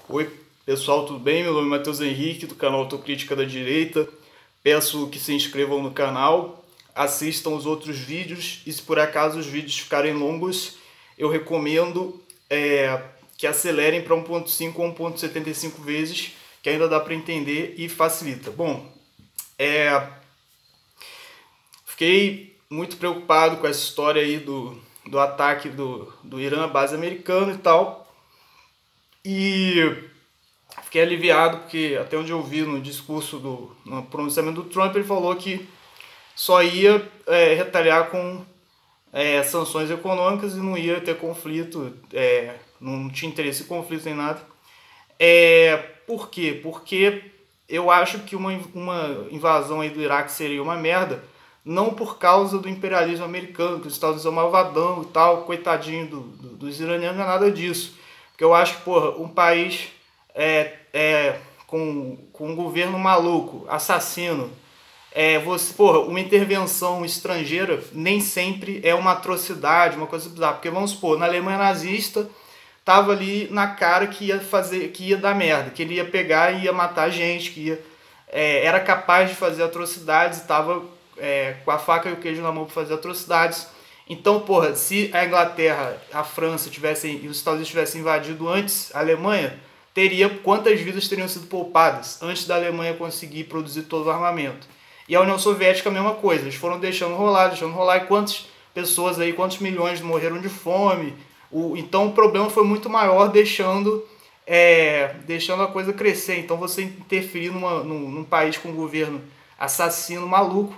Oi, pessoal, tudo bem? Meu nome é Matheus Henrique, do canal Autocrítica da Direita. Peço que se inscrevam no canal, assistam os outros vídeos e se por acaso os vídeos ficarem longos, eu recomendo que acelerem para 1.5 ou 1.75 vezes, que ainda dá para entender e facilita. Bom, fiquei muito preocupado com essa história aí do ataque do Irã à base americana e tal. E fiquei aliviado porque, até onde eu vi no discurso, no pronunciamento do Trump, ele falou que só ia retaliar com sanções econômicas e não ia ter conflito, não tinha interesse em conflito nem nada. Por quê? Porque eu acho que uma invasão aí do Iraque seria uma merda, não por causa do imperialismo americano, que os Estados Unidos é um malvadão e tal, coitadinho dos iranianos, não é nada disso. Porque eu acho que, porra, um país com um governo maluco, assassino, uma intervenção estrangeira nem sempre é uma atrocidade, uma coisa bizarra. Porque vamos supor, na Alemanha nazista tava ali na cara que ia dar merda, que ele ia pegar e ia matar gente, era capaz de fazer atrocidades e tava com a faca e o queijo na mão para fazer atrocidades. Então, porra, se a Inglaterra, a França e os Estados Unidos tivessem invadido antes a Alemanha, quantas vidas teriam sido poupadas antes da Alemanha conseguir produzir todo o armamento? E a União Soviética a mesma coisa, eles foram deixando rolar, e quantas pessoas aí, quantos milhões morreram de fome? Então o problema foi muito maior, deixando a coisa crescer. Então você interferir num país com um governo assassino, maluco,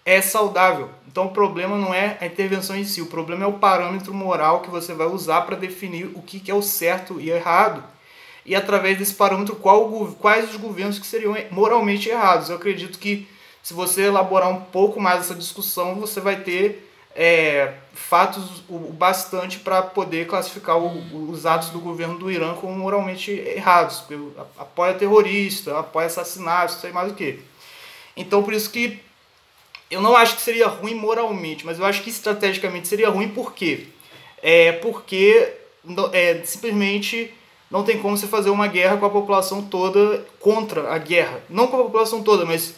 é saudável. Então o problema não é a intervenção em si, o problema é o parâmetro moral que você vai usar para definir o que é o certo e errado. E através desse parâmetro, quais os governos que seriam moralmente errados. Eu acredito que se você elaborar um pouco mais essa discussão, você vai ter fatos o bastante para poder classificar os atos do governo do Irã como moralmente errados. Porque apoia terrorista, apoia assassinatos, não sei mais o que. Então por isso que eu não acho que seria ruim moralmente, mas eu acho que estrategicamente seria ruim. Por quê? Porque simplesmente não tem como você fazer uma guerra com a população toda contra a guerra. Não com a população toda, mas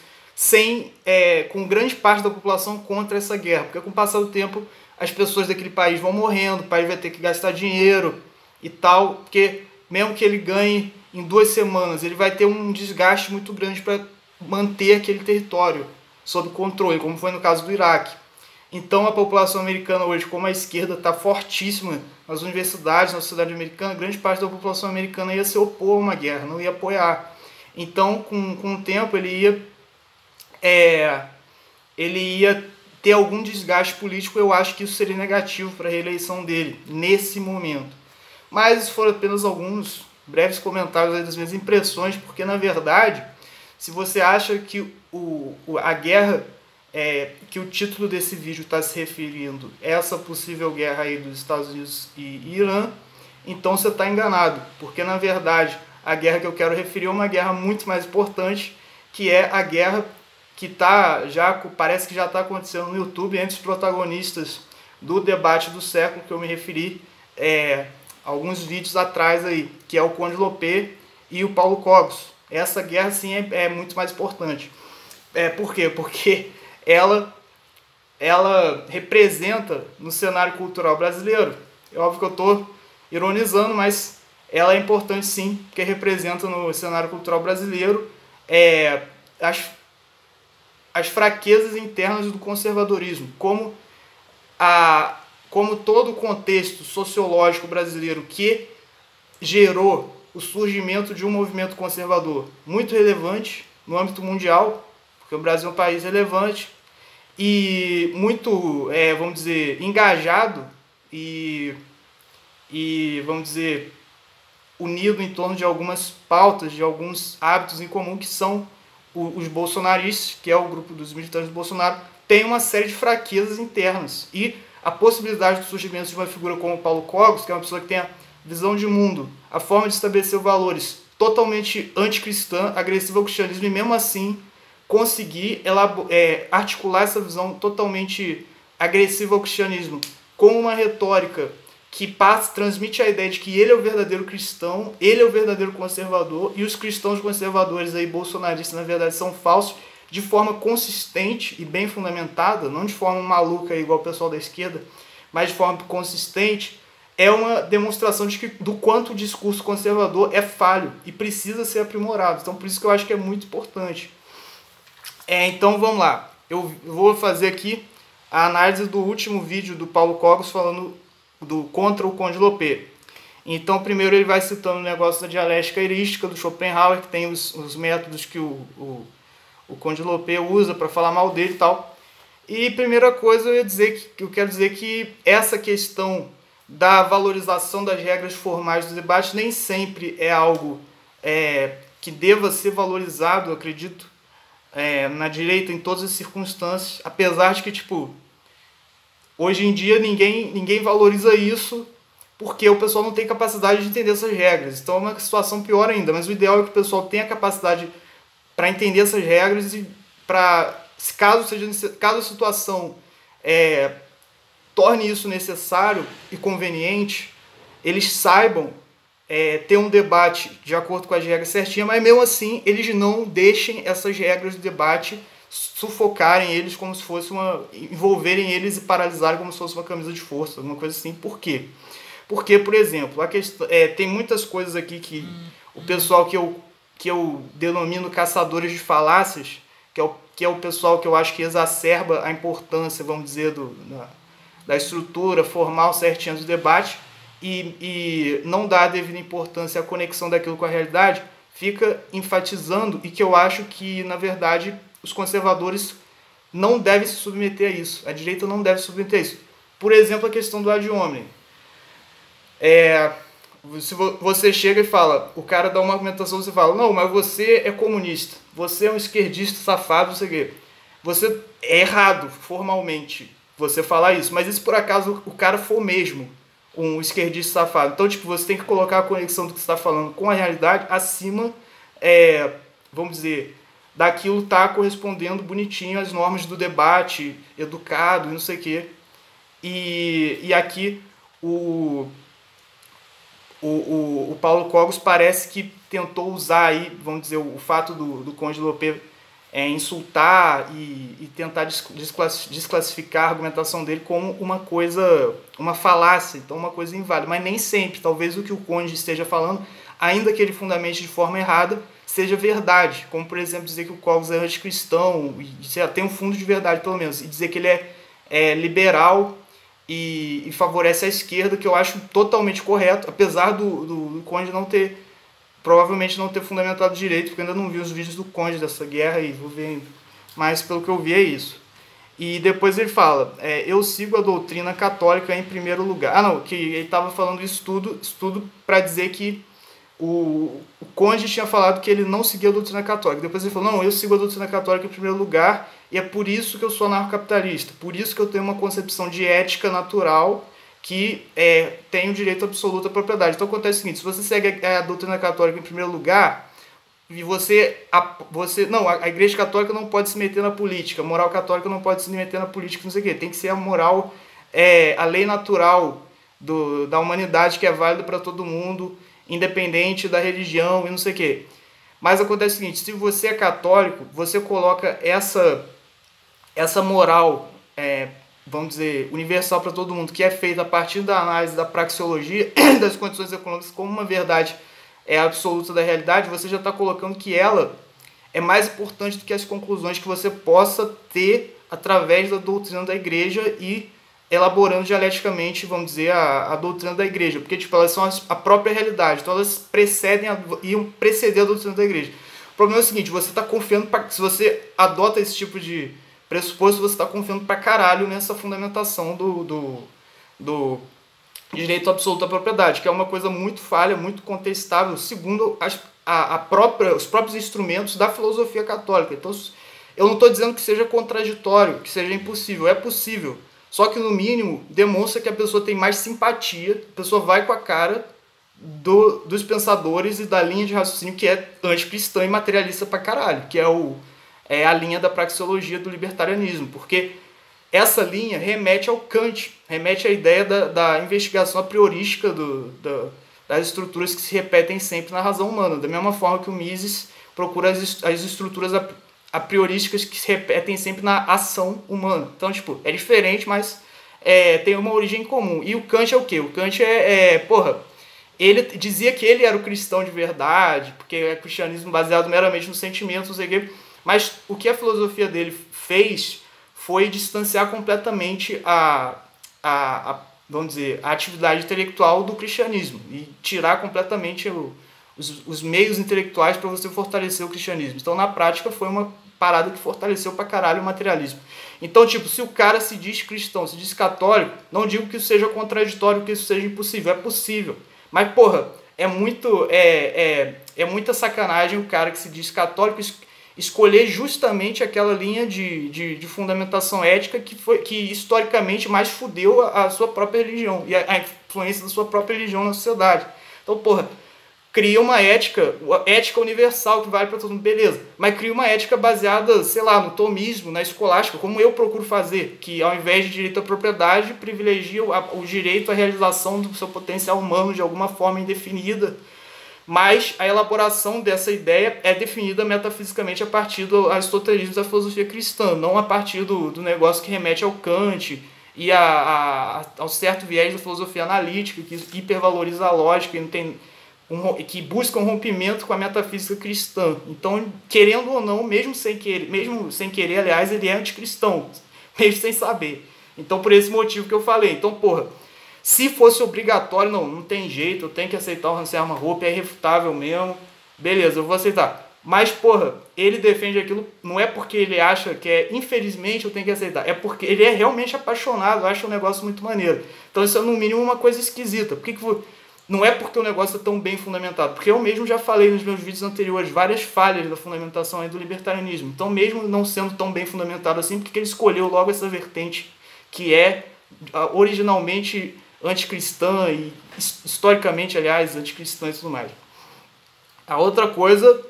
com grande parte da população contra essa guerra. Porque com o passar do tempo, as pessoas daquele país vão morrendo, o país vai ter que gastar dinheiro e tal. Porque mesmo que ele ganhe em 2 semanas, ele vai ter um desgaste muito grande para manter aquele território sob controle, como foi no caso do Iraque. Então a população americana hoje, como a esquerda está fortíssima nas universidades, na sociedade americana, grande parte da população americana ia se opor a uma guerra, não ia apoiar. Então, com o tempo, ele ia ter algum desgaste político. Eu acho que isso seria negativo para a reeleição dele, nesse momento. Mas isso foram apenas alguns breves comentários aí das minhas impressões, porque, na verdade, se você acha que a guerra que o título desse vídeo está se referindo, essa possível guerra aí dos Estados Unidos e Irã, então você está enganado, porque na verdade a guerra que eu quero referir é uma guerra muito mais importante, que é a guerra que parece que já está acontecendo no YouTube entre os protagonistas do debate do século, que eu me referi alguns vídeos atrás aí, que é o Conde Lopê e o Paulo Cogos. Essa guerra sim é muito mais importante. Por quê? Porque ela representa no cenário cultural brasileiro. É óbvio que eu estou ironizando, mas ela é importante sim, porque representa no cenário cultural brasileiro as fraquezas internas do conservadorismo, como todo o contexto sociológico brasileiro que gerou o surgimento de um movimento conservador muito relevante no âmbito mundial, porque o Brasil é um país relevante e muito, vamos dizer, engajado e, vamos dizer, unido em torno de algumas pautas, de alguns hábitos em comum, que são os bolsonaristas, que é o grupo dos militantes do Bolsonaro, tem uma série de fraquezas internas. E a possibilidade do surgimento de uma figura como o Paulo Cogos, que é uma pessoa que tem a visão de mundo, a forma de estabelecer valores totalmente anticristã, agressiva ao cristianismo, e mesmo assim conseguir articular essa visão totalmente agressiva ao cristianismo com uma retórica que transmite a ideia de que ele é o verdadeiro cristão, ele é o verdadeiro conservador, e os cristãos conservadores aí, bolsonaristas, na verdade, são falsos, de forma consistente e bem fundamentada, não de forma maluca igual o pessoal da esquerda, mas de forma consistente, é uma demonstração do quanto o discurso conservador é falho e precisa ser aprimorado. Então, por isso que eu acho que é muito importante. Então, vamos lá. Eu vou fazer aqui a análise do último vídeo do Paulo Cogos falando contra o Conde Lopé. Então, primeiro ele vai citando o negócio da dialética erística do Schopenhauer, que tem os métodos que o Conde Lopé usa para falar mal dele e tal. E primeira coisa eu quero dizer que essa questão da valorização das regras formais do debate nem sempre é algo que deva ser valorizado, eu acredito, na direita em todas as circunstâncias, apesar de que, hoje em dia ninguém valoriza isso porque o pessoal não tem capacidade de entender essas regras. Então é uma situação pior ainda, mas o ideal é que o pessoal tenha capacidade para entender essas regras e caso a situação torne isso necessário e conveniente, eles saibam ter um debate de acordo com as regras certinhas, mas mesmo assim eles não deixem essas regras do debate sufocarem eles como se fosse envolverem eles e paralisarem como se fosse uma camisa de força, alguma coisa assim. Por quê? Porque, por exemplo, tem muitas coisas aqui que o pessoal que eu denomino caçadores de falácias, que é o pessoal que eu acho que exacerba a importância, vamos dizer, da estrutura formal certinha do debate e não dá a devida importância à conexão daquilo com a realidade, fica enfatizando, e que eu acho que, na verdade, os conservadores não devem se submeter a isso. A direita não deve se submeter a isso. Por exemplo, a questão do ad hominem. Se você chega e fala, o cara dá uma argumentação, você fala, não, mas você é comunista, você é um esquerdista safado, não sei o quê. Você é errado, formalmente, você falar isso, mas e se por acaso o cara for mesmo um esquerdista safado? Então, você tem que colocar a conexão do que você está falando com a realidade acima, vamos dizer, daquilo tá correspondendo bonitinho às normas do debate, educado e não sei o quê. E aqui o Paulo Cogos parece que tentou usar aí, vamos dizer, o fato do Conde Lopé insultar e tentar desclassificar a argumentação dele como uma falácia, então uma coisa inválida, mas nem sempre, talvez o que o Conde esteja falando, ainda que ele fundamente de forma errada, seja verdade, como por exemplo dizer que o Cogos é anticristão, e tem um fundo de verdade pelo menos, e dizer que ele é liberal e favorece a esquerda, que eu acho totalmente correto, apesar do Conde provavelmente não ter fundamentado direito, porque eu ainda não vi os vídeos do Conde dessa guerra e vou ver, mas pelo que eu vi é isso. E depois ele fala, eu sigo a doutrina católica em primeiro lugar. Que ele estava falando isso tudo para dizer que o Conde tinha falado que ele não seguia a doutrina católica. Depois ele falou, não, eu sigo a doutrina católica em primeiro lugar e é por isso que eu sou anarcocapitalista, por isso que eu tenho uma concepção de ética natural que tem o direito absoluto à propriedade. Então acontece o seguinte, se você segue a doutrina católica em primeiro lugar, e a Igreja Católica não pode se meter na política, a moral católica não pode se meter na política, não sei o quê, tem que ser a moral, a lei natural da humanidade que é válida para todo mundo, independente da religião e não sei o quê. Mas acontece o seguinte, se você é católico, você coloca essa moral, vamos dizer, universal para todo mundo, que é feita a partir da análise da praxeologia das condições econômicas como uma verdade absoluta da realidade, você já está colocando que ela é mais importante do que as conclusões que você possa ter através da doutrina da igreja e elaborando dialeticamente, vamos dizer, a doutrina da igreja, porque elas são a própria realidade, então elas iam preceder a doutrina da igreja. O problema é o seguinte, você está confiando, se você adota esse tipo de pressuposto, você está confiando pra caralho nessa fundamentação do direito absoluto à propriedade, que é uma coisa muito falha, muito contestável, segundo os próprios instrumentos da filosofia católica. Então, eu não estou dizendo que seja contraditório, que seja impossível, é possível. Só que, no mínimo, demonstra que a pessoa tem mais simpatia, a pessoa vai com a cara dos pensadores e da linha de raciocínio que é anticristã e materialista pra caralho, que é a linha da praxeologia do libertarianismo, porque essa linha remete ao Kant, remete à ideia da investigação a priorística das estruturas que se repetem sempre na razão humana, da mesma forma que o Mises procura as estruturas a priorísticas que se repetem sempre na ação humana. Então, tipo, é diferente, mas tem uma origem comum. E o Kant é o quê? O Kant ele dizia que ele era o cristão de verdade, porque é cristianismo baseado meramente no sentimento, não sei o quê, mas o que a filosofia dele fez foi distanciar completamente vamos dizer, a atividade intelectual do cristianismo e tirar completamente os meios intelectuais para você fortalecer o cristianismo. Então, na prática, foi uma parada que fortaleceu pra caralho o materialismo. Então, tipo, se o cara se diz cristão, se diz católico, não digo que isso seja contraditório, que isso seja impossível, é possível. Mas, porra, é muita sacanagem o cara que se diz católico escolher justamente aquela linha de fundamentação ética que historicamente mais fudeu a sua própria religião e a influência da sua própria religião na sociedade. Então, porra, cria uma ética universal que vale para todo mundo, beleza. Mas cria uma ética baseada, sei lá, no tomismo, na escolástica, como eu procuro fazer, que ao invés de direito à propriedade, privilegia o direito à realização do seu potencial humano de alguma forma indefinida. Mas a elaboração dessa ideia é definida metafisicamente a partir do aristotelismo da filosofia cristã, não a partir do negócio que remete ao Kant e ao certo viés da filosofia analítica, que hipervaloriza a lógica e não tem que busca um rompimento com a metafísica cristã. Então, querendo ou não, mesmo sem querer, aliás, ele é anticristão, mesmo sem saber. Então, por esse motivo que eu falei. Então, porra, se fosse obrigatório, não tem jeito, eu tenho que aceitar o Hans Hermann Hoppe, é irrefutável mesmo, beleza, eu vou aceitar. Mas, porra, ele defende aquilo, não é porque ele acha que infelizmente eu tenho que aceitar, é porque ele é realmente apaixonado, acha um negócio muito maneiro. Então isso é no mínimo uma coisa esquisita. Não é porque o negócio é tão bem fundamentado, porque eu mesmo já falei nos meus vídeos anteriores várias falhas da fundamentação aí do libertarianismo. Então, mesmo não sendo tão bem fundamentado assim, porque ele escolheu logo essa vertente que é originalmente anticristã e historicamente, aliás, anticristã e tudo mais. A outra coisa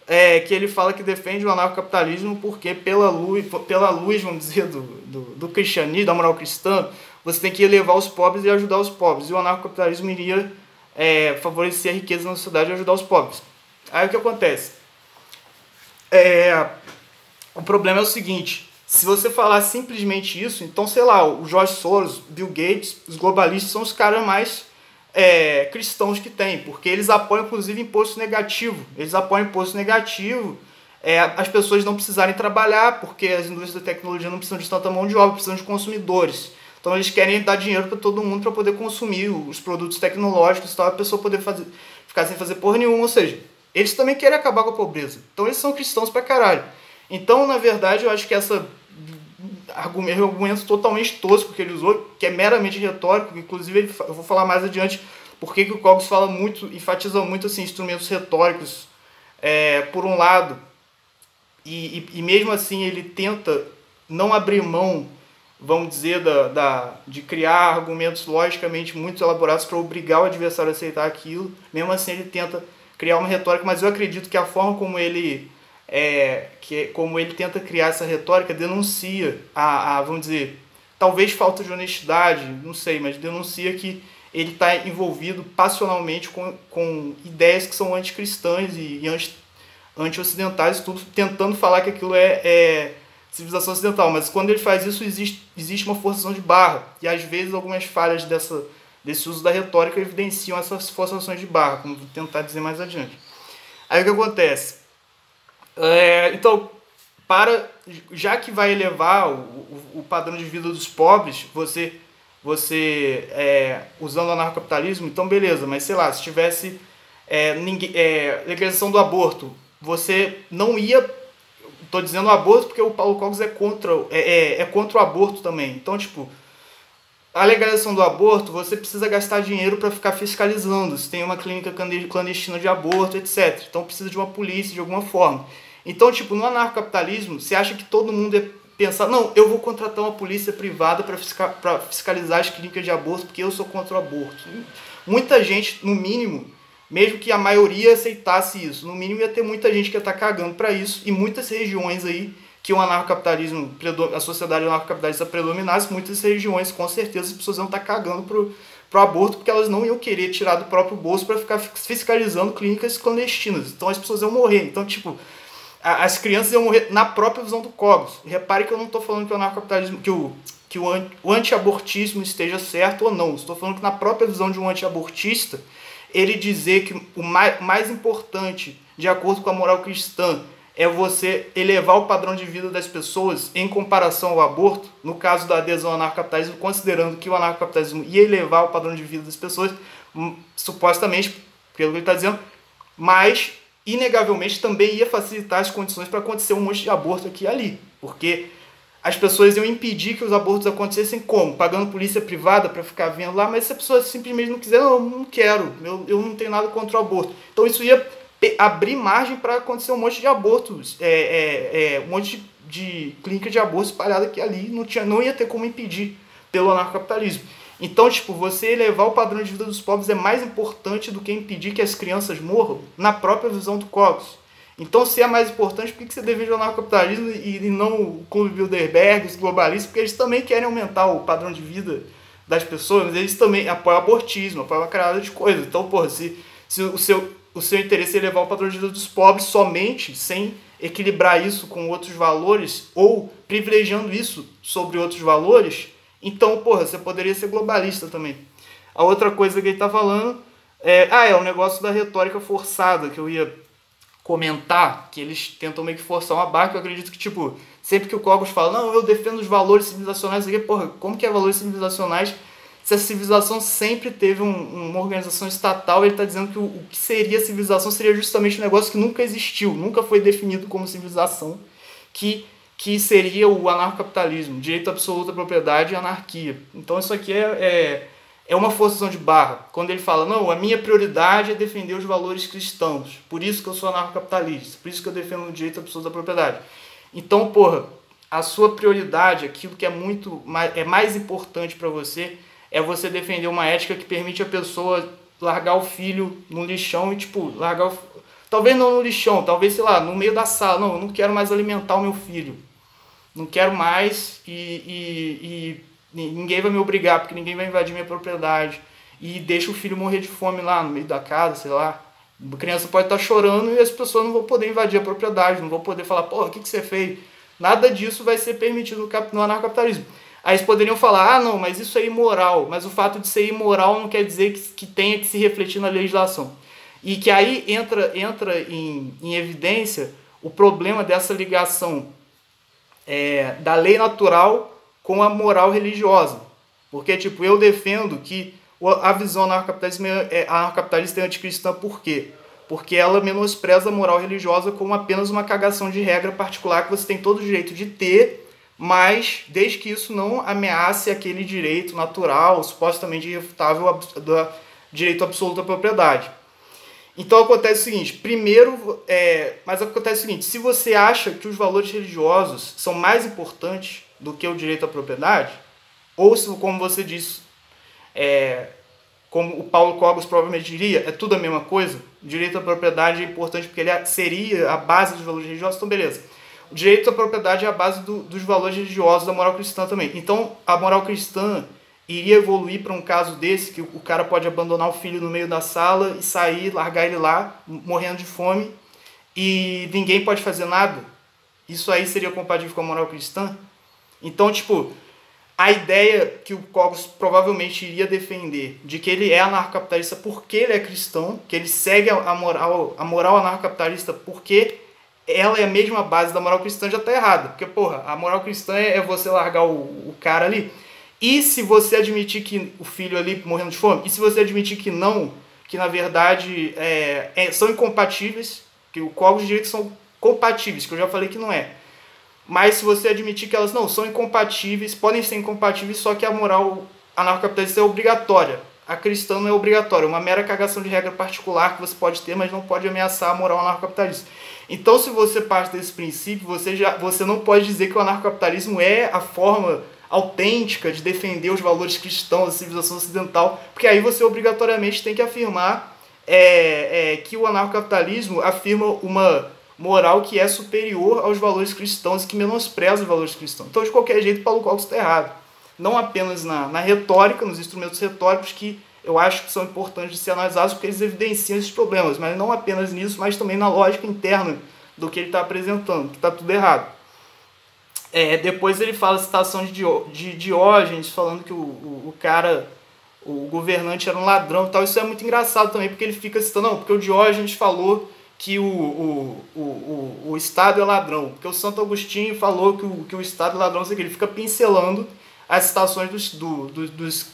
é que ele fala que defende o anarcocapitalismo porque pela luz, vamos dizer, do cristianismo, da moral cristã, você tem que elevar os pobres e ajudar os pobres. E o anarcocapitalismo iria favorecer a riqueza na sociedade e ajudar os pobres. Aí o que acontece? O problema é o seguinte: se você falar simplesmente isso, então, sei lá, o George Soros, Bill Gates, os globalistas são os caras mais cristãos que tem, porque eles apoiam, inclusive, imposto negativo. Eles apoiam imposto negativo, as pessoas não precisarem trabalhar, porque as indústrias da tecnologia não precisam de tanta mão de obra, precisam de consumidores. Então eles querem dar dinheiro para todo mundo para poder consumir os produtos tecnológicos e tal, a pessoa poder ficar sem fazer porra nenhuma. Ou seja, eles também querem acabar com a pobreza. Então eles são cristãos pra caralho. Então, na verdade, eu acho que esse argumento totalmente tosco que ele usou, que é meramente retórico, inclusive eu vou falar mais adiante porque o Coggins fala muito, enfatiza muito assim, instrumentos retóricos, por um lado, e mesmo assim ele tenta não abrir mão, vamos dizer, de criar argumentos logicamente muito elaborados para obrigar o adversário a aceitar aquilo. Mesmo assim ele tenta criar uma retórica, mas eu acredito que a forma como ele tenta criar essa retórica denuncia vamos dizer, talvez falta de honestidade, não sei, mas denuncia que ele está envolvido passionalmente com ideias que são anticristãs e anti-ocidentais, tudo tentando falar que aquilo é civilização ocidental, mas quando ele faz isso existe uma forçação de barra, e às vezes algumas falhas desse uso da retórica evidenciam essas forçações de barra, como vou tentar dizer mais adiante. Aí o que acontece? Então, já que vai elevar o padrão de vida dos pobres, você usando o anarcocapitalismo, então beleza, mas sei lá, se tivesse legalização do aborto, você não ia. Estou dizendo aborto porque o Paulo Coggins é contra o aborto também. Então, tipo, a legalização do aborto, você precisa gastar dinheiro para ficar fiscalizando se tem uma clínica clandestina de aborto, etc. Então precisa de uma polícia de alguma forma. Então, tipo, no anarcocapitalismo, você acha que todo mundo ia pensar, não, eu vou contratar uma polícia privada para fiscalizar as clínicas de aborto porque eu sou contra o aborto. Muita gente, no mínimo, mesmo que a maioria aceitasse isso, no mínimo ia ter muita gente que ia estar cagando para isso, e muitas regiões aí que o anarcocapitalismo, a sociedade anarcocapitalista predominasse, muitas regiões, com certeza, as pessoas iam estar cagando pro aborto, porque elas não iam querer tirar do próprio bolso para ficar fiscalizando clínicas clandestinas. Então as pessoas iam morrer. Então, tipo, as crianças iam morrer na própria visão do Cogos. Repare que eu não estou falando que o anarcocapitalismo, que o anti-abortismo esteja certo ou não. Estou falando que na própria visão de um anti-abortista, ele dizer que o mais importante, de acordo com a moral cristã, é você elevar o padrão de vida das pessoas em comparação ao aborto, no caso da adesão ao anarcocapitalismo, considerando que o anarcocapitalismo ia elevar o padrão de vida das pessoas, supostamente, pelo que ele está dizendo, mas, inegavelmente, também ia facilitar as condições para acontecer um monte de aborto aqui e ali, porque as pessoas iam impedir que os abortos acontecessem como? Pagando polícia privada para ficar vendo lá, mas se a pessoa simplesmente não quiser, não quero, eu não tenho nada contra o aborto. Então isso ia abrir margem para acontecer um monte de abortos, um monte de clínica de aborto espalhada aqui ali, não ia ter como impedir pelo anarcocapitalismo. Então, tipo, você elevar o padrão de vida dos pobres é mais importante do que impedir que as crianças morram na própria visão do Cogos. Então, se é mais importante, por que você defende o anarcocapitalismo e não o Clube Bilderberg, os globalistas? Porque eles também querem aumentar o padrão de vida das pessoas, mas eles também apoiam o abortismo, apoiam uma caralho de coisas. Então, porra, se o seu interesse é elevar o padrão de vida dos pobres somente, sem equilibrar isso com outros valores, ou privilegiando isso sobre outros valores, então, porra, você poderia ser globalista também. A outra coisa que ele tá falando é o negócio da retórica forçada, que eu ia comentar, que eles tentam meio que forçar uma barra, que eu acredito que, tipo, sempre que o Cogos fala, não, eu defendo os valores civilizacionais, aqui, porra, como que é valores civilizacionais se a civilização sempre teve uma organização estatal? Ele está dizendo que o que seria civilização seria justamente um negócio que nunca existiu, nunca foi definido como civilização, que seria o anarcocapitalismo, direito absoluto à propriedade e anarquia. Então isso aqui é uma forçação de barra. Quando ele fala, não, a minha prioridade é defender os valores cristãos, por isso que eu sou anarcocapitalista, por isso que eu defendo o direito absoluto à propriedade. Então, porra, a sua prioridade, aquilo que é mais importante para você, é você defender uma ética que permite a pessoa largar o filho no lixão e, tipo, talvez não no lixão, talvez, sei lá, no meio da sala. Não, eu não quero mais alimentar o meu filho. Não quero mais e ninguém vai me obrigar, porque ninguém vai invadir minha propriedade. E deixa o filho morrer de fome lá no meio da casa, sei lá. A criança pode estar chorando e as pessoas não vão poder invadir a propriedade, não vão poder falar, porra, o que você fez? Nada disso vai ser permitido no anarcocapitalismo. Aí eles poderiam falar, não, mas isso é imoral. Mas o fato de ser imoral não quer dizer que tenha que se refletir na legislação. E que aí entra em evidência o problema dessa ligação da lei natural com a moral religiosa. Porque, tipo, eu defendo que a visão anarcocapitalista é anticristã. Por quê? Porque ela menospreza a moral religiosa como apenas uma cagação de regra particular que você tem todo o direito de ter, mas desde que isso não ameace aquele direito natural, supostamente irrefutável, do direito absoluto à propriedade. Então acontece o seguinte, mas acontece o seguinte, se você acha que os valores religiosos são mais importantes do que o direito à propriedade, ou se, como você disse, como o Paulo Cogos provavelmente diria, é tudo a mesma coisa, o direito à propriedade é importante porque ele seria a base dos valores religiosos, então beleza. O direito à propriedade é a base dos valores religiosos da moral cristã também. Então, a moral cristã iria evoluir para um caso desse, que o cara pode abandonar o filho no meio da sala e sair, largar ele lá, morrendo de fome, e ninguém pode fazer nada. Isso aí seria compatível com a moral cristã? Então, tipo, a ideia que o Cogos provavelmente iria defender, de que ele é anarcocapitalista porque ele é cristão, que ele segue a moral anarcocapitalista porque ela é a mesma base da moral cristã, já está errada. Porque, porra, a moral cristã é você largar o cara ali. E se você admitir que o filho ali morrendo de fome, e se você admitir que não, que na verdade são incompatíveis, que o Cogos diria que são compatíveis, que eu já falei que não é. Mas se você admitir que elas não são incompatíveis, podem ser incompatíveis, só que a moral anarcocapitalista é obrigatória. A cristã não é obrigatória, é uma mera cagação de regra particular que você pode ter, mas não pode ameaçar a moral anarcocapitalista. Então, se você parte desse princípio, você não pode dizer que o anarcocapitalismo é a forma autêntica de defender os valores cristãos da civilização ocidental, porque aí você obrigatoriamente tem que afirmar que o anarcocapitalismo afirma moral que é superior aos valores cristãos e que menospreza os valores cristãos. Então, de qualquer jeito, Paulo Cogos está errado. Não apenas na retórica, nos instrumentos retóricos, que eu acho que são importantes de ser analisados porque eles evidenciam esses problemas, mas não apenas nisso, mas também na lógica interna do que ele está apresentando, que está tudo errado. Depois ele fala a citação de Diógenes, falando que o governante era um ladrão e tal. Isso é muito engraçado também, porque ele fica citando, não, porque o Diógenes falou que o Estado é ladrão, porque o Santo Agostinho falou que o Estado é ladrão, não sei o que. Ele fica pincelando as citações dos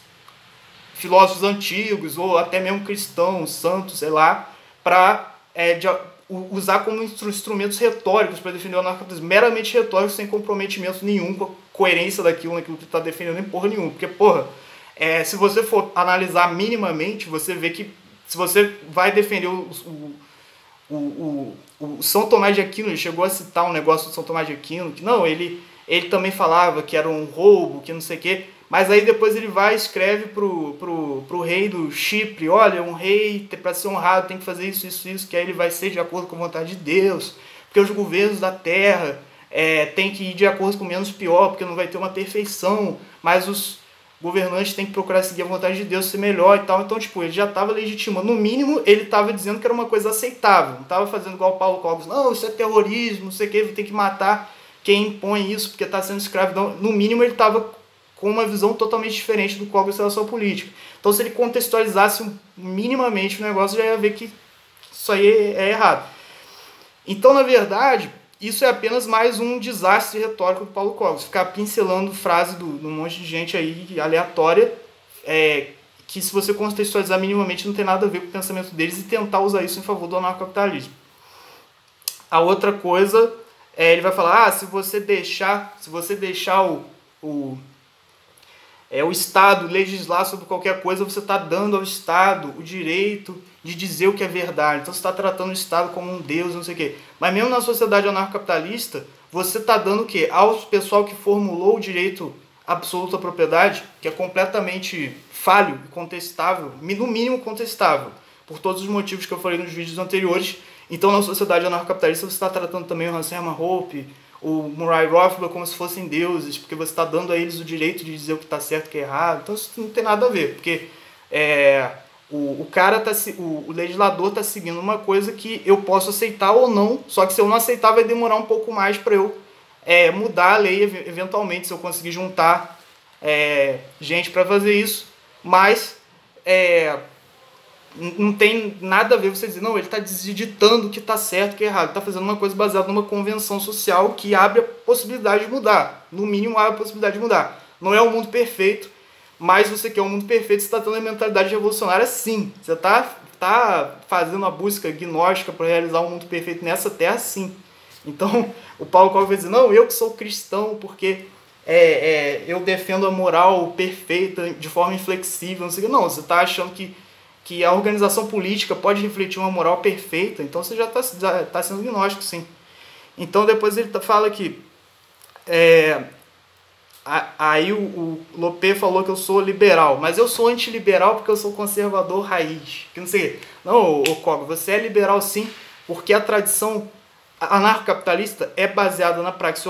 filósofos antigos, ou até mesmo cristãos, santos, sei lá, para usar como instrumentos retóricos para defender o anarcapitalismo, meramente retóricos, sem comprometimento nenhum com a coerência daquilo que está defendendo em porra nenhuma. Porque, porra, se você for analisar minimamente, você vê que se você vai defender o São Tomás de Aquino, ele chegou a citar um negócio do São Tomás de Aquino, que não, ele também falava que era um roubo, que não sei o quê, mas aí depois ele vai e escreve pro rei do Chipre, olha, um rei, para ser honrado, tem que fazer isso, isso, isso, que aí ele vai ser de acordo com a vontade de Deus, porque os governos da terra tem que ir de acordo com o menos pior, porque não vai ter uma perfeição, mas os governantes têm que procurar seguir a vontade de Deus, ser melhor e tal. Então, tipo, ele já estava legitimando. No mínimo, ele estava dizendo que era uma coisa aceitável. Não estava fazendo igual o Paulo Cogos, não, isso é terrorismo, não sei o que, tem que matar quem impõe isso, porque está sendo escravidão. No mínimo, ele estava com uma visão totalmente diferente do Cogos em relação à política. Então, se ele contextualizasse minimamente o negócio, já ia ver que isso aí é errado. Então, na verdade, isso é apenas mais um desastre retórico do Paulo Cogos. Ficar pincelando frase de um monte de gente aí aleatória, que se você contextualizar minimamente não tem nada a ver com o pensamento deles, e tentar usar isso em favor do anarcocapitalismo. A outra coisa, ele vai falar, se você deixar o Estado legislar sobre qualquer coisa, você está dando ao Estado o direito de dizer o que é verdade. Então você está tratando o Estado como um Deus, não sei o quê. Mas mesmo na sociedade anarcocapitalista, você está dando o quê? Ao pessoal que formulou o direito absoluto à propriedade, que é completamente falho e contestável, no mínimo contestável, por todos os motivos que eu falei nos vídeos anteriores. Então na sociedade anarcocapitalista você está tratando também o Hans Hermann Hoppe, o Murray Rothbard como se fossem deuses, porque você está dando a eles o direito de dizer o que está certo e o que é errado. Então isso não tem nada a ver, porque o legislador está seguindo uma coisa que eu posso aceitar ou não, só que se eu não aceitar vai demorar um pouco mais para eu mudar a lei eventualmente, se eu conseguir juntar gente para fazer isso, mas não tem nada a ver você dizer, não, ele está ditando o que está certo e o que é errado, está fazendo uma coisa baseada numa convenção social que abre a possibilidade de mudar, no mínimo abre a possibilidade de mudar. Não é um mundo perfeito, mas você quer um mundo perfeito, você está tendo a mentalidade revolucionária sim, você está fazendo a busca gnóstica para realizar um mundo perfeito nessa terra sim. Então o Paulo Cogos vai dizer, não, eu que sou cristão porque eu defendo a moral perfeita de forma inflexível, não sei o que, não, você está achando que a organização política pode refletir uma moral perfeita, então você já está sendo gnóstico, sim. Então depois ele fala que aí o Lopé falou que eu sou liberal, mas eu sou antiliberal porque eu sou conservador raiz, que não sei. Não, Cogos, você é liberal sim, porque a tradição anarcocapitalista é baseada na prática.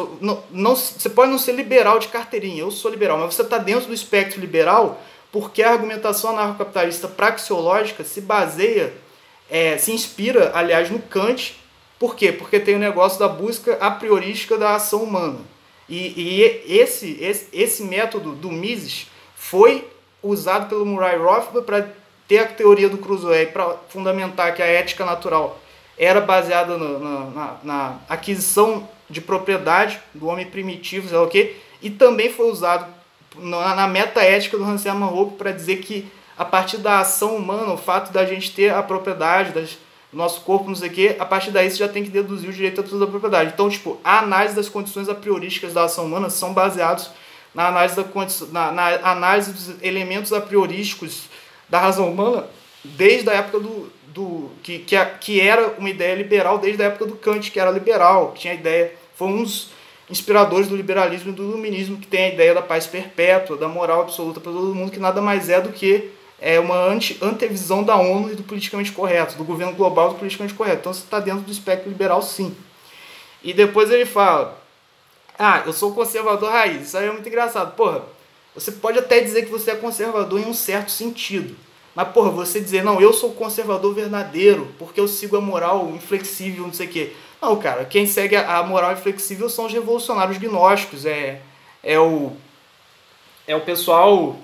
Você pode não ser liberal de carteirinha, eu sou liberal, mas você está dentro do espectro liberal porque a argumentação anarcocapitalista praxeológica se baseia, se inspira, aliás, no Kant. Por quê? Porque tem o negócio da busca a priorística da ação humana. E esse método do Mises foi usado pelo Murray Rothbard para ter a teoria do Crusoe, para fundamentar que a ética natural era baseada na aquisição de propriedade do homem primitivo, sei lá o quê, e também foi usado na metaética do Hans Hermann Hoppe para dizer que a partir da ação humana, o fato da gente ter a propriedade do nosso corpo, não sei o quê, a partir daí você já tem que deduzir o direito a toda a propriedade. Então, tipo, a análise das condições a priorísticas da ação humana são baseados na análise dos elementos a priorísticos da razão humana desde a época que era uma ideia liberal, desde a época do Kant, que era liberal, que tinha a ideia, foi um dos inspiradores do liberalismo e do iluminismo, que tem a ideia da paz perpétua, da moral absoluta para todo mundo, que nada mais é do que é uma antevisão da ONU e do politicamente correto, do governo global do politicamente correto. Então você está dentro do espectro liberal, sim. E depois ele fala, eu sou conservador raiz. Isso aí é muito engraçado. Porra, você pode até dizer que você é conservador em um certo sentido. Mas, porra, você dizer, não, eu sou conservador verdadeiro, porque eu sigo a moral inflexível, não sei o quê. Não, cara, quem segue a moral inflexível são os revolucionários gnósticos. É o pessoal,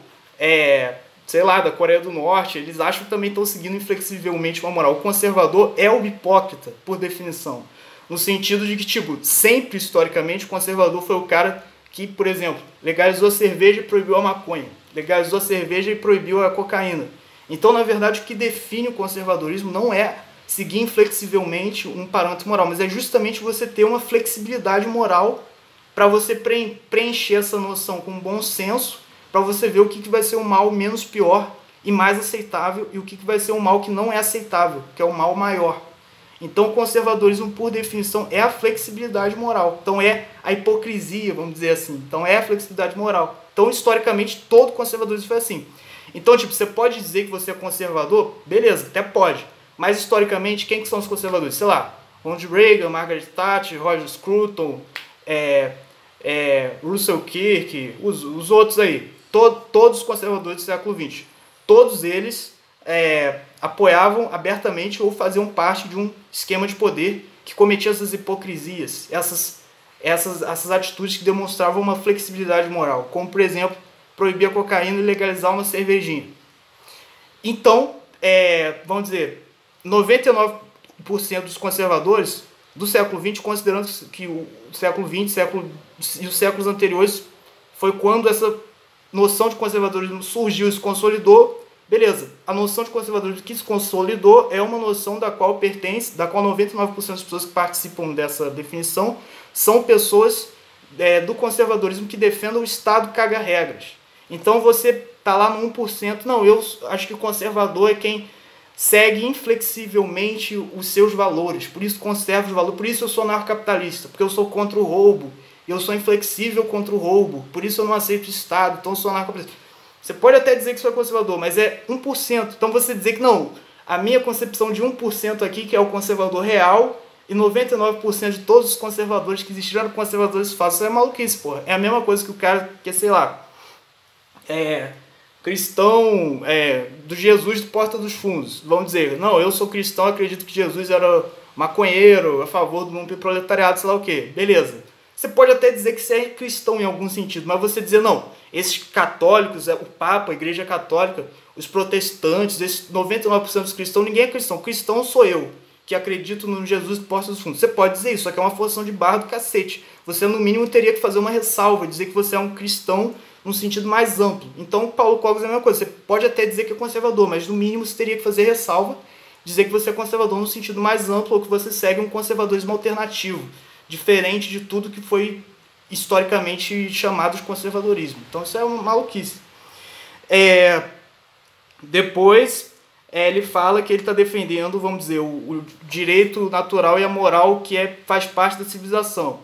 sei lá, da Coreia do Norte. Eles acham que também estão seguindo inflexivelmente uma moral. O conservador é o hipócrita, por definição. No sentido de que, tipo, sempre, historicamente, o conservador foi o cara que, por exemplo, legalizou a cerveja e proibiu a maconha. Legalizou a cerveja e proibiu a cocaína. Então, na verdade, o que define o conservadorismo não é seguir inflexivelmente um parâmetro moral, mas é justamente você ter uma flexibilidade moral para você preencher essa noção com bom senso, para você ver o que vai ser o mal menos pior e mais aceitável e o que vai ser o mal que não é aceitável, que é o mal maior. Então, o conservadorismo, por definição, é a flexibilidade moral. Então, é a hipocrisia, vamos dizer assim. Então, é a flexibilidade moral. Então, historicamente, todo conservadorismo foi assim. Então, tipo, você pode dizer que você é conservador? Beleza, até pode. Mas, historicamente, quem que são os conservadores? Sei lá, Ronald Reagan, Margaret Thatcher, Roger Scruton, Russell Kirk, os outros aí. Todos os conservadores do século XX. Todos eles apoiavam abertamente ou faziam parte de um esquema de poder que cometia essas hipocrisias, essas atitudes que demonstravam uma flexibilidade moral, como, por exemplo, proibir a cocaína e legalizar uma cervejinha. Então, vamos dizer, 99% dos conservadores do século XX, considerando que o século XX e os séculos anteriores foi quando essa noção de conservadorismo surgiu e se consolidou. Beleza, a noção de conservadorismo que se consolidou é uma noção da qual 99% das pessoas que participam dessa definição são pessoas do conservadorismo que defendem o Estado caga regras. Então você tá lá no 1%, não, eu acho que o conservador é quem segue inflexivelmente os seus valores, por isso conserva os valores, por isso eu sou anarcocapitalista, porque eu sou contra o roubo, eu sou inflexível contra o roubo, por isso eu não aceito o Estado, então eu sou anarcocapitalista. Você pode até dizer que você é conservador, mas é 1%. Então você dizer que não, a minha concepção de 1% aqui, que é o conservador real, e 99% de todos os conservadores que existiram conservadores falsos, isso é maluquice, porra. É a mesma coisa que o cara que, sei lá, cristão do Jesus de Porta dos Fundos. Vamos dizer, não, eu sou cristão, acredito que Jesus era maconheiro, a favor do mundo proletariado, sei lá o quê. Beleza. Você pode até dizer que você é cristão em algum sentido, mas você dizer, não, esses católicos, o Papa, a Igreja Católica, os protestantes, esses 99% dos cristãos, ninguém é cristão. Cristão sou eu, que acredito no Jesus de Porta dos Fundos. Você pode dizer isso, só que é uma forçação de barra do cacete. Você, no mínimo, teria que fazer uma ressalva, dizer que você é um cristão num sentido mais amplo. Então, Paulo Cogos é a mesma coisa. Você pode até dizer que é conservador, mas, no mínimo, você teria que fazer ressalva, dizer que você é conservador no sentido mais amplo ou que você segue um conservadorismo alternativo, diferente de tudo que foi historicamente chamado de conservadorismo. Então isso é uma maluquice. Depois ele fala que ele está defendendo, vamos dizer, o direito natural e a moral que faz parte da civilização.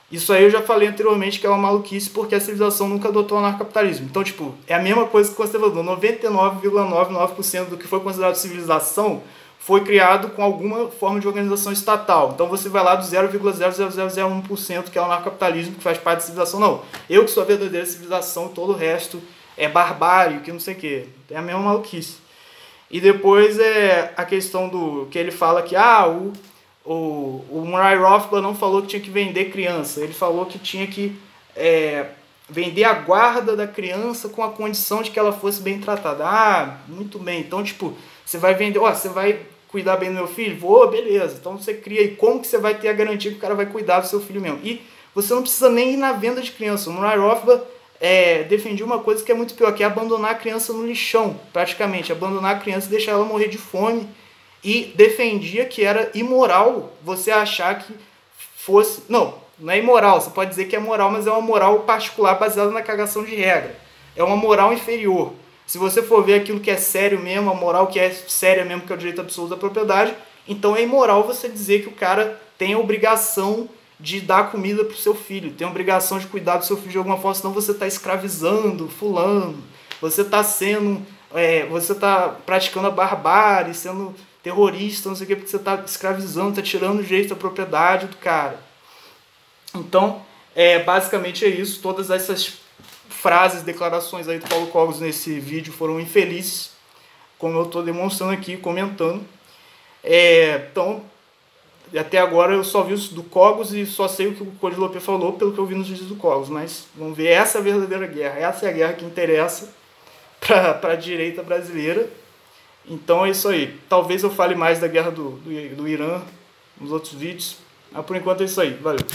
Isso aí eu já falei anteriormente que é uma maluquice porque a civilização nunca adotou o anarcocapitalismo. Então, tipo, é a mesma coisa que o conservador. 99,99% do que foi considerado civilização foi criado com alguma forma de organização estatal. Então você vai lá do 0,00001%, que é o anarcocapitalismo, que faz parte da civilização. Não, eu que sou a verdadeira civilização, todo o resto é barbárie, que não sei o quê. É a mesma maluquice. E depois a questão do que ele fala que o Murray Rothbard não falou que tinha que vender criança. Ele falou que tinha que vender a guarda da criança com a condição de que ela fosse bem tratada. Muito bem. Então, tipo, você vai vender... você vai cuidar bem do meu filho? Vou, beleza. Então você cria aí como que você vai ter a garantia que o cara vai cuidar do seu filho mesmo. E você não precisa nem ir na venda de criança. O Murray Rothbard defendia uma coisa que é muito pior, que é abandonar a criança no lixão, praticamente. Abandonar a criança e deixar ela morrer de fome. E defendia que era imoral você achar que fosse... Não é imoral. Você pode dizer que é moral, mas é uma moral particular baseada na cagação de regra. É uma moral inferior. Se você for ver aquilo que é sério mesmo, a moral que é séria mesmo, que é o direito absoluto da propriedade, então é imoral você dizer que o cara tem a obrigação de dar comida para o seu filho, tem a obrigação de cuidar do seu filho de alguma forma, senão você está escravizando fulano, você está sendo você está praticando a barbárie, sendo terrorista, não sei o que, porque você está escravizando, está tirando o direito da propriedade do cara. Então, basicamente é isso. Todas essas frases, declarações aí do Paulo Cogos nesse vídeo foram infelizes, como eu estou demonstrando aqui, comentando. Então, até agora eu só vi isso do Cogos e só sei o que o Cody Lopes falou pelo que eu vi nos vídeos do Cogos. Mas vamos ver, essa é a verdadeira guerra. Essa é a guerra que interessa para a direita brasileira. Então é isso aí. Talvez eu fale mais da guerra do Irã nos outros vídeos. Mas por enquanto é isso aí. Valeu.